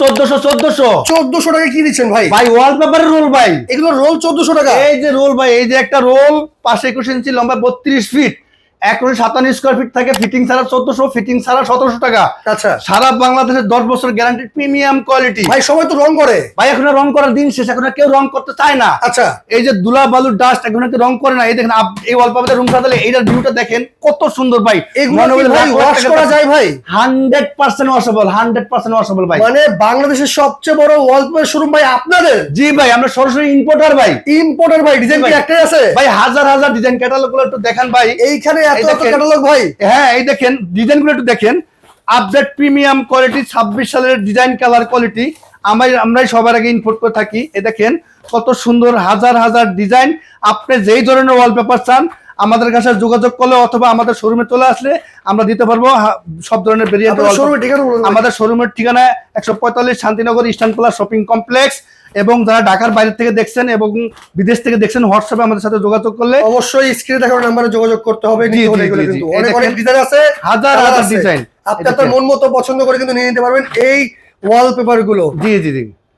1400 টাকা কি দিচ্ছেন ভাই? ভাই ওয়ালপেপারের রোল ভাই, এগুলো রোল 1400 টাকা। এই যে রোল ভাই, এই যে একটা রোল পাশে 21 ইঞ্চি লম্বা 32 ফিট 157 স্কয়ার ফিট থাকে, ফিটিং ছাড়া 1400, ফিটিং ছাড়া 1700 টাকা। আচ্ছা, সারা বাংলাদেশের 10 বছর গ্যারান্টি, প্রিমিয়াম কোয়ালিটি। ভাই সবাই তো রং করে ভাই এখন আর রং করার দিন শেষ, এখন আর কেউ রং করতে চায় না। আচ্ছা, এই যে ধুলা বালু ডাস্ট এখন আর কেউ রং করে না। এই দেখেন এই ওয়ালপেপারের রুম সাজালে এইটার ভিউটা দেখেন কত সুন্দর ভাই। এগুলো কি ভাই ওয়াশ করা যায় ভাই? 100% ওয়াশেবল, 100% ওয়াশেবল ভাই। মানে বাংলাদেশের সবচেয়ে বড় ওয়ালপেপার শোরুম ভাই আপনাদের? জি ভাই, আমরা সরাসরি ইম্পোর্টার ভাই। ইম্পোর্টার ভাই, ডিজাইন কি একটাই আছে ভাই? হাজার হাজার ডিজাইন, ক্যাটালগ গুলো একটু দেখান ভাই। এইখানে এত এত দেখেন। ক্যাটালগ ভাই। হ্যাঁ এই দেখেন ডিজাইন গুলো একটু দেখেন, আপডেট প্রিমিয়াম কোয়ালিটি, 26 সালের ডিজাইন, কালার কোয়ালিটি আমরাই সবার আগে ইম্পোর্ট করে থাকি। এই দেখেন কত সুন্দর হাজার হাজার ডিজাইন। আপনি যেই ধরনের ওয়ালপেপার চান আমাদের কাছে যোগাযোগ করলে অথবা আমাদের শোরুমে চলে আসলে আমরা দিতে পারবো সব ধরনের ভেরিয়েন্ট। আমাদের শোরুমের ঠিকানা 145 Shantinagar eastern plus shopping complex. এবং যারা ঢাকার বাইরে থেকে দেখছেন এবং বিদেশ থেকে দেখছেন, হোয়াটসঅ্যাপে আমাদের সাথে যোগাযোগ করলে অবশ্যই স্ক্রিনে দেখানো নাম্বারে যোগাযোগ করতে হবে। কিন্তু অনেক অনেক ডিজাইন আছে, হাজার হাজার ডিজাইন। আপনি আপনার মন মতো পছন্দ করে কিন্তু নিয়ে নিতে পারবেন এই ওয়ালপেপার গুলো। জি জি জি।